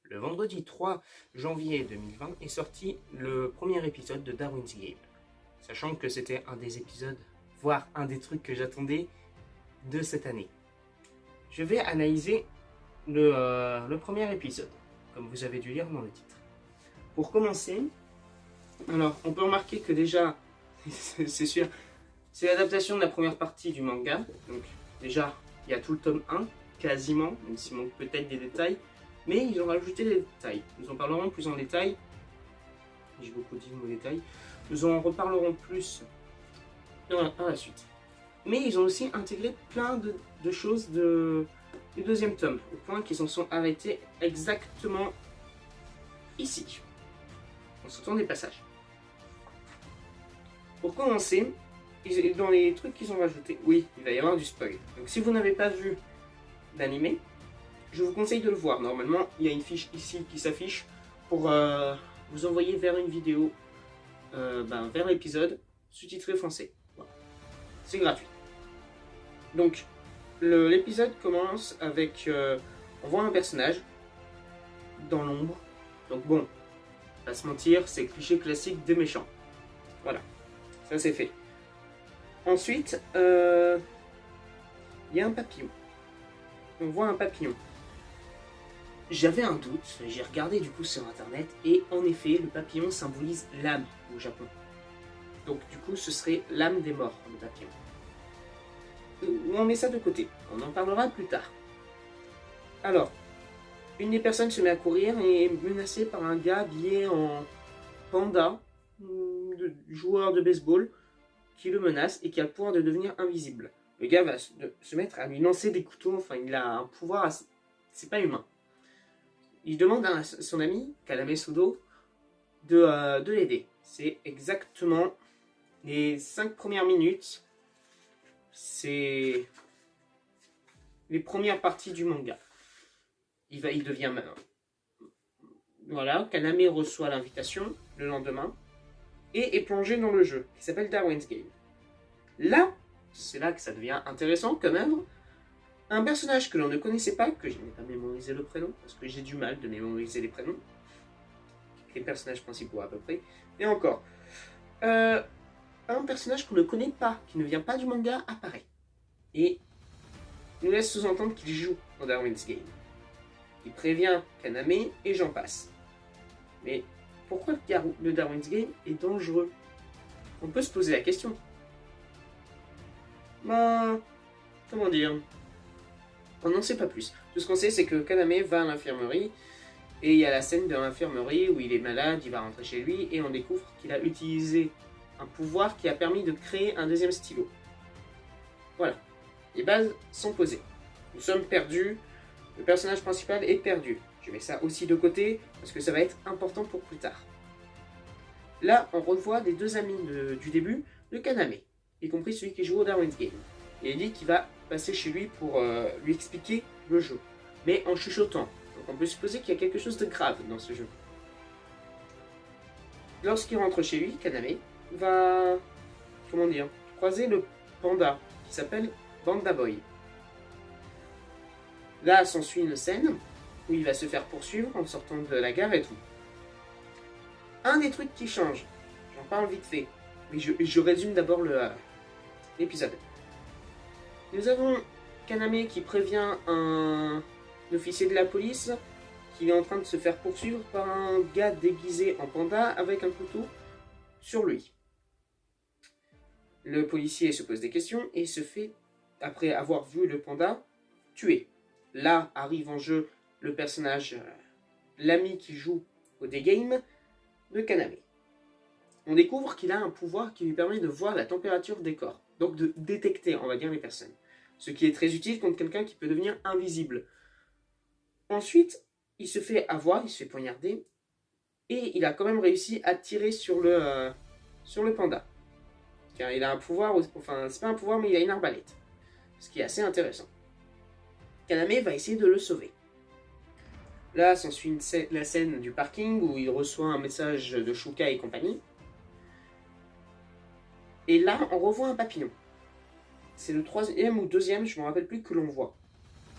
Le vendredi 3 janvier 2020 est sorti le premier épisode de Darwin's Game. Sachant que c'était un des épisodes, voire un des trucs que j'attendais de cette année. Je vais analyser le premier épisode, comme vous avez dû lire dans le titre. Pour commencer, alors on peut remarquer que déjà, c'est sûr, c'est l'adaptation de la première partie du manga. Donc déjà, il y a tout le tome 1, quasiment, même s'il manque peut-être des détails. Mais ils ont rajouté des détails. Nous en parlerons plus en détail. J'ai beaucoup dit le mot détail. Nous en reparlerons plus dans la suite. Mais ils ont aussi intégré plein de choses du deuxième tome, au point qu'ils en sont arrêtés exactement ici. On se tourne des passages. Pour commencer, dans les trucs qu'ils ont rajoutés, oui, il va y avoir du spoil. Donc si vous n'avez pas vu l'animé, je vous conseille de le voir. Normalement, il y a une fiche ici qui s'affiche pour vous envoyer vers une vidéo, vers l'épisode sous-titré français. Voilà. C'est gratuit. Donc, l'épisode commence avec... on voit un personnage dans l'ombre. Donc bon, pas se mentir, c'est le cliché classique des méchants. Voilà, ça c'est fait. Ensuite, il y a un papillon. On voit un papillon. J'avais un doute, j'ai regardé du coup sur internet, et en effet, le papillon symbolise l'âme au Japon. Donc du coup, ce serait l'âme des morts, le papillon. On met ça de côté, on en parlera plus tard. Alors, une des personnes se met à courir et est menacée par un gars habillé en panda, joueur de baseball, qui le menace et qui a le pouvoir de devenir invisible. Le gars va se mettre à lui lancer des couteaux, enfin il a un pouvoir assez... C'est pas humain. Il demande à son ami, Kaname Sudo, de l'aider. C'est exactement les 5 premières minutes. C'est les premières parties du manga. Il devient... Voilà, Kaname reçoit l'invitation le lendemain et est plongé dans le jeu qui s'appelle Darwin's Game. Là, c'est là que ça devient intéressant comme œuvre. Un personnage que l'on ne connaissait pas, que je n'ai pas mémorisé le prénom, parce que j'ai du mal de mémoriser les prénoms. Les personnages principaux à peu près. Et encore. Un personnage qu'on ne connaît pas, qui ne vient pas du manga, apparaît. Et nous laisse sous-entendre qu'il joue dans Darwin's Game. Il prévient Kaname et j'en passe. Mais pourquoi le Darwin's Game est dangereux? On peut se poser la question. Comment dire? On n'en sait pas plus. Tout ce qu'on sait, c'est que Kaname va à l'infirmerie, et il y a la scène de l'infirmerie où il est malade, il va rentrer chez lui, et on découvre qu'il a utilisé un pouvoir qui a permis de créer un deuxième stylo. Voilà. Les bases sont posées. Nous sommes perdus, le personnage principal est perdu. Je mets ça aussi de côté, parce que ça va être important pour plus tard. Là, on revoit les deux amis du début de Kaname, y compris celui qui joue au Darwin's Game. Et il dit qu'il va passer chez lui pour lui expliquer le jeu, mais en chuchotant. Donc on peut supposer qu'il y a quelque chose de grave dans ce jeu. Lorsqu'il rentre chez lui, Kaname va, croiser le panda qui s'appelle Panda Boy. Là s'ensuit une scène où il va se faire poursuivre en sortant de la gare et tout. Un des trucs qui change, j'en parle vite fait, mais je résume d'abord l'épisode. Nous avons Kaname qui prévient un officier de la police qu'il est en train de se faire poursuivre par un gars déguisé en panda avec un couteau sur lui. Le policier se pose des questions et se fait, après avoir vu le panda, tuer. Là arrive en jeu le personnage, l'ami qui joue au D-Game de Kaname. On découvre qu'il a un pouvoir qui lui permet de voir la température des corps, donc de détecter, on va dire, les personnes. Ce qui est très utile contre quelqu'un qui peut devenir invisible. Ensuite, il se fait avoir, il se fait poignarder, et il a quand même réussi à tirer sur le panda. Car il a un pouvoir, enfin c'est pas un pouvoir, mais il a une arbalète. Ce qui est assez intéressant. Kaname va essayer de le sauver. Là s'ensuit la scène du parking où il reçoit un message de Shuka et compagnie. Et là, on revoit un papillon. C'est le troisième ou deuxième, je ne me rappelle plus, que l'on voit.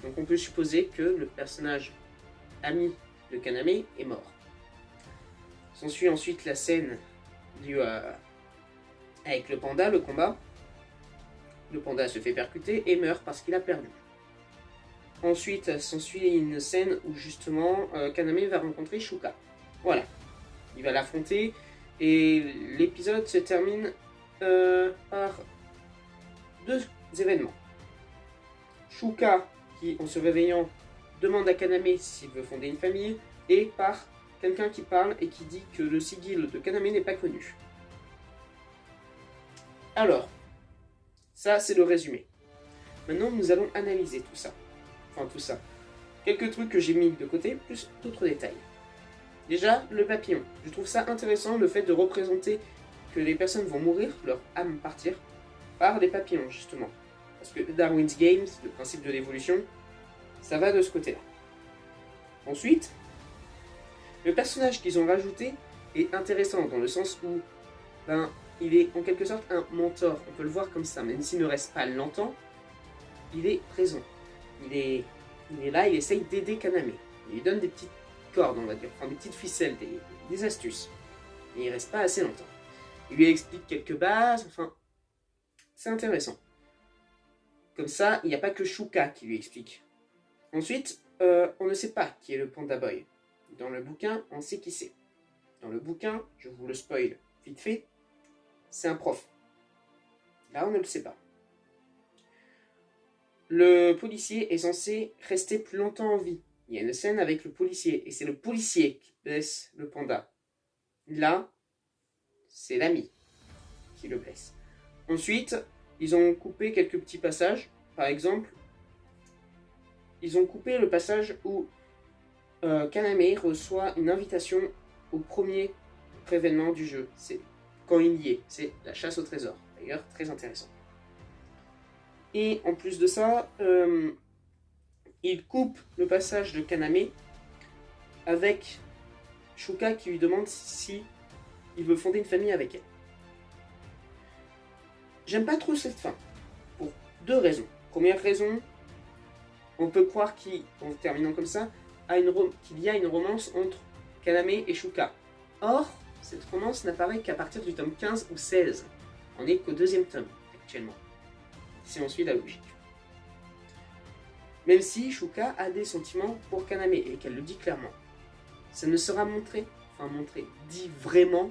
Donc on peut supposer que le personnage ami de Kaname est mort. S'ensuit ensuite la scène avec le panda, le combat. Le panda se fait percuter et meurt parce qu'il a perdu. Ensuite s'ensuit une scène où justement Kaname va rencontrer Shuka. Voilà, il va l'affronter et l'épisode se termine par deux événements. Shuka qui, en se réveillant, demande à Kaname s'il veut fonder une famille, et par quelqu'un qui parle et qui dit que le sigil de Kaname n'est pas connu. Alors, ça c'est le résumé. Maintenant nous allons analyser tout ça. Enfin tout ça. Quelques trucs que j'ai mis de côté, plus d'autres détails. Déjà, le papillon. Je trouve ça intéressant, le fait de représenter que les personnes vont mourir, leur âme partir, par des papillons justement. Parce que Darwin's Games, le principe de l'évolution, ça va de ce côté-là. Ensuite, le personnage qu'ils ont rajouté est intéressant dans le sens où il est en quelque sorte un mentor. On peut le voir comme ça, même s'il ne reste pas longtemps, il est présent. Il est là, il essaye d'aider Kaname. Il lui donne des petites cordes, on va dire, enfin des petites ficelles, des astuces. Mais il reste pas assez longtemps. Il lui explique quelques bases, enfin, c'est intéressant. Comme ça, il n'y a pas que Shuka qui lui explique. Ensuite, on ne sait pas qui est le Panda Boy. Dans le bouquin, on sait qui c'est. Dans le bouquin, je vous le spoil vite fait, c'est un prof. Là, on ne le sait pas. Le policier est censé rester plus longtemps en vie. Il y a une scène avec le policier, et c'est le policier qui blesse le panda. Là, c'est l'ami qui le blesse. Ensuite, ils ont coupé quelques petits passages. Par exemple, ils ont coupé le passage où Kaname reçoit une invitation au premier événement du jeu. C'est quand il y est. C'est la chasse au trésor. D'ailleurs, très intéressant. Et en plus de ça, il coupe le passage de Kaname avec Shuka qui lui demande si il veut fonder une famille avec elle. J'aime pas trop cette fin, pour deux raisons. Première raison, on peut croire qu'en terminant comme ça, qu'il y a une romance entre Kaname et Shuka. Or, cette romance n'apparaît qu'à partir du tome 15 ou 16. On n'est qu'au deuxième tome, actuellement. Si on suit la logique. Même si Shuka a des sentiments pour Kaname et qu'elle le dit clairement. Ça ne sera dit vraiment,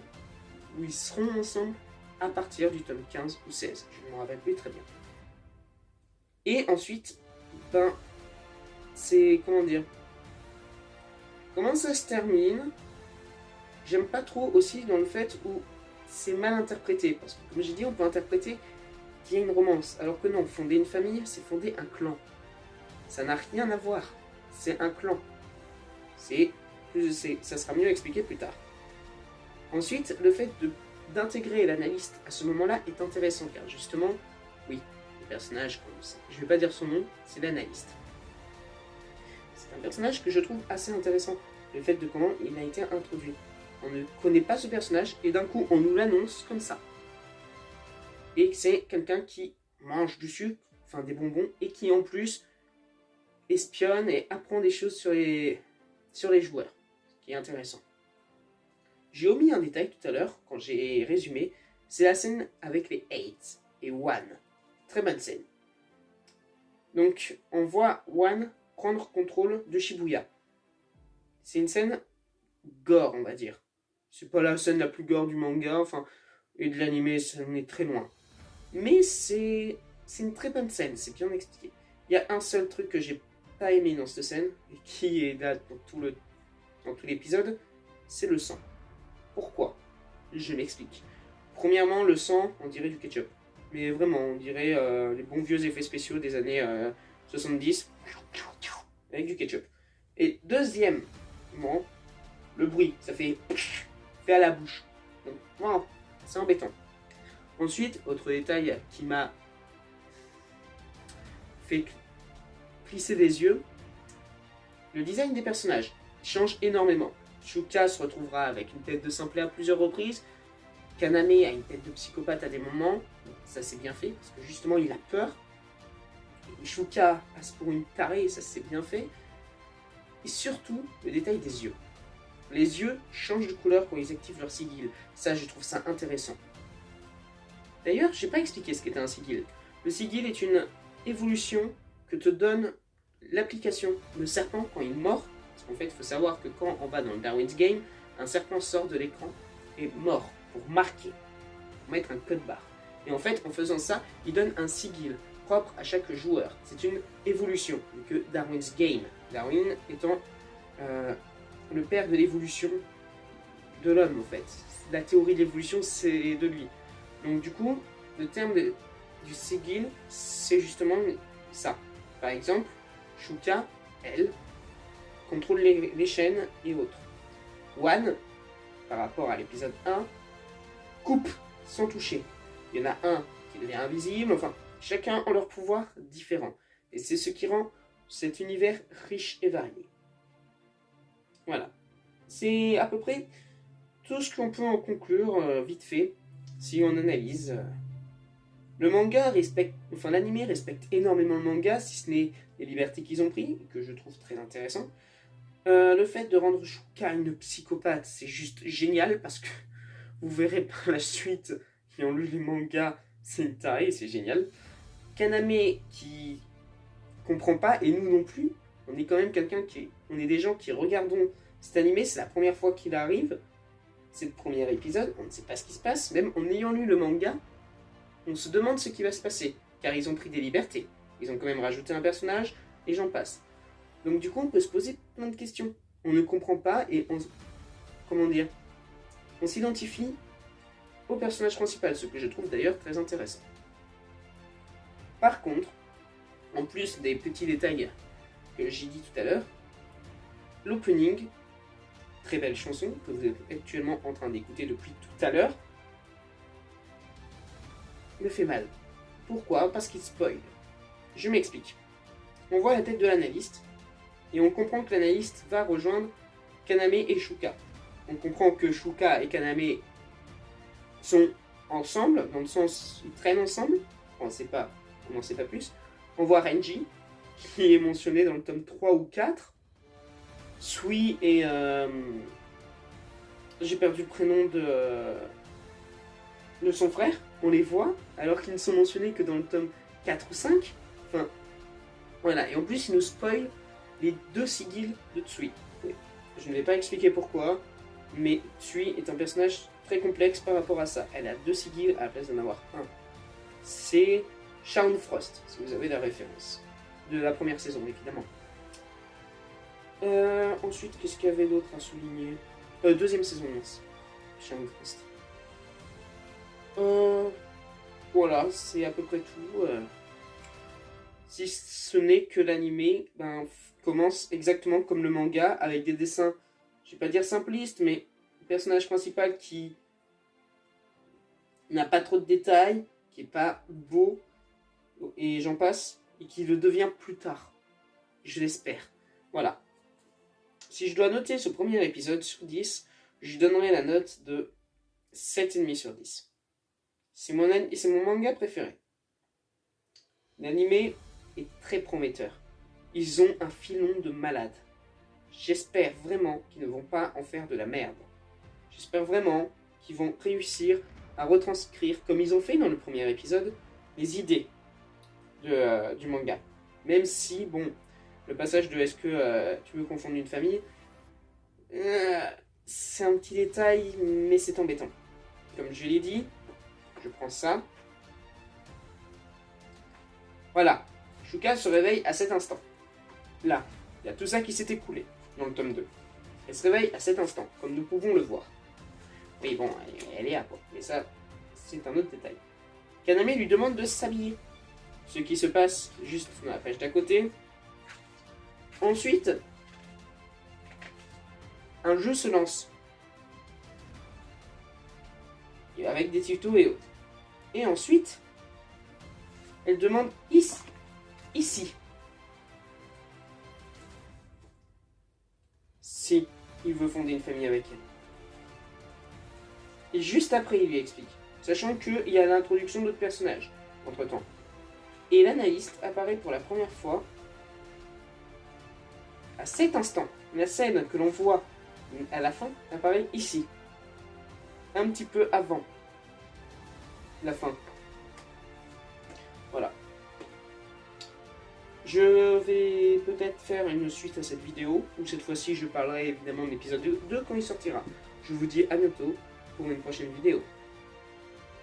où ils seront ensemble à partir du tome 15 ou 16. Je ne me rappelle plus très bien. Et ensuite, c'est, comment dire, comment ça se termine? J'aime pas trop aussi dans le fait où c'est mal interprété. Parce que comme j'ai dit, on peut interpréter qu'il y a une romance. Alors que non, fonder une famille, c'est fonder un clan. Ça n'a rien à voir. C'est un clan. Ça sera mieux expliqué plus tard. Ensuite, le fait d'intégrer l'analyste à ce moment-là est intéressant, car justement, oui, le personnage, je vais pas dire son nom, c'est l'analyste. C'est un personnage que je trouve assez intéressant, le fait de comment il a été introduit. On ne connaît pas ce personnage, et d'un coup, on nous l'annonce comme ça. Et c'est quelqu'un qui mange du sucre, enfin des bonbons, et qui en plus espionne et apprend des choses sur les joueurs, ce qui est intéressant. J'ai omis un détail tout à l'heure, quand j'ai résumé, c'est la scène avec les 8 et One. Très bonne scène. Donc, on voit One prendre contrôle de Shibuya. C'est une scène gore, on va dire. C'est pas la scène la plus gore du manga, et de l'anime, ça en est très loin. Mais c'est une très bonne scène, c'est bien expliqué. Il y a un seul truc que j'ai pas aimé dans cette scène, et qui est là dans tout l'épisode, c'est le sang. Pourquoi? Je m'explique. Premièrement, le sang, on dirait du ketchup. Mais vraiment, on dirait les bons vieux effets spéciaux des années 70, avec du ketchup. Et deuxièmement, le bruit, ça fait à la bouche. Donc, voilà, c'est embêtant. Ensuite, autre détail qui m'a fait plisser des yeux, le design des personnages change énormément. Shuka se retrouvera avec une tête de simplet à plusieurs reprises. Kaname a une tête de psychopathe à des moments. Ça c'est bien fait, parce que justement il a peur. Et Shuka passe pour une tarée, et ça c'est bien fait. Et surtout, le détail des yeux. Les yeux changent de couleur quand ils activent leur sigil. Ça, je trouve ça intéressant. D'ailleurs, j'ai pas expliqué ce qu'était un sigil. Le sigil est une évolution que te donne l'application. Le serpent, quand il mord, parce qu'en fait, il faut savoir que quand on va dans le Darwin's Game, un serpent sort de l'écran et mord pour marquer, pour mettre un code barre. Et en fait, en faisant ça, il donne un sigil propre à chaque joueur. C'est une évolution que Darwin's Game. Darwin étant le père de l'évolution de l'homme, en fait. La théorie de l'évolution, c'est de lui. Donc du coup, le terme du sigil, c'est justement ça. Par exemple, Shuka, elle, contrôle les chaînes et autres. Wan, par rapport à l'épisode 1, coupe sans toucher. Il y en a un qui devient invisible, enfin, chacun a leur pouvoir différent. Et c'est ce qui rend cet univers riche et varié. Voilà. C'est à peu près tout ce qu'on peut en conclure vite fait, si on analyse. Le manga respecte, enfin l'anime respecte énormément le manga, si ce n'est les libertés qu'ils ont pris, que je trouve très intéressant. Le fait de rendre Shuka une psychopathe, c'est juste génial, parce que vous verrez par la suite, qui ont lu les mangas, c'est une tarée, c'est génial. Kaname qui comprend pas, et nous non plus, on est quand même on est des gens qui regardons cet animé, c'est la première fois qu'il arrive, c'est le premier épisode, on ne sait pas ce qui se passe, même en ayant lu le manga, on se demande ce qui va se passer, car ils ont pris des libertés, ils ont quand même rajouté un personnage, et j'en passe. Donc du coup, on peut se poser plein de questions. On ne comprend pas, et on s'identifie au personnage principal, ce que je trouve d'ailleurs très intéressant. Par contre, en plus des petits détails que j'ai dit tout à l'heure, l'opening, très belle chanson que vous êtes actuellement en train d'écouter depuis tout à l'heure, me fait mal. Pourquoi? Parce qu'il spoil. Je m'explique. On voit la tête de l'analyste, et on comprend que l'analyste va rejoindre Kaname et Shuka. On comprend que Shuka et Kaname sont ensemble, dans le sens ils traînent ensemble, on ne sait pas plus. On voit Renji, qui est mentionné dans le tome 3 ou 4. Sui et... j'ai perdu le prénom de son frère, on les voit, alors qu'ils ne sont mentionnés que dans le tome 4 ou 5. Enfin, voilà, et en plus, il nous spoil les 2 sigils de Tsui. Je ne vais pas expliquer pourquoi, mais Tsui est un personnage très complexe par rapport à ça. Elle a 2 sigils à la place d'en avoir un. C'est Shaun Frost, si vous avez la référence. De la première saison, évidemment. Ensuite, qu'est-ce qu'il y avait d'autre à souligner? Deuxième saison, merci. Shaun Frost. Voilà, c'est à peu près tout. Si ce n'est que l'animé commence exactement comme le manga, avec des dessins, je vais pas dire simplistes, mais le personnage principal qui n'a pas trop de détails, qui est pas beau, et j'en passe, et qui le devient plus tard. Je l'espère. Voilà. Si je dois noter ce premier épisode sur 10, je lui donnerai la note de 7,5 sur 10. C'est mon manga préféré. L'animé est très prometteur. Ils ont un filon de malade. J'espère vraiment qu'ils ne vont pas en faire de la merde. J'espère vraiment qu'ils vont réussir à retranscrire, comme ils ont fait dans le premier épisode, les idées du manga. Même si, bon, le passage de est-ce que tu veux confondre une famille, c'est un petit détail, mais c'est embêtant. Comme je l'ai dit, je prends ça. Voilà. Shuka se réveille à cet instant. Là, il y a tout ça qui s'est écoulé dans le tome 2. Elle se réveille à cet instant, comme nous pouvons le voir. Oui, bon, elle est à quoi. Mais ça, c'est un autre détail. Kaname lui demande de s'habiller. Ce qui se passe juste dans la page d'à côté. Ensuite, un jeu se lance. Avec des tutos et autres. Et ensuite, elle demande ici. Si il veut fonder une famille avec elle. Et juste après, il lui explique. Sachant qu'il y a l'introduction d'autres personnages, entre-temps. Et l'analyste apparaît pour la première fois à cet instant, la scène que l'on voit à la fin apparaît ici. Un petit peu avant la fin. Voilà. Je vais peut-être faire une suite à cette vidéo, où cette fois-ci je parlerai évidemment de l'épisode 2 quand il sortira. Je vous dis à bientôt pour une prochaine vidéo.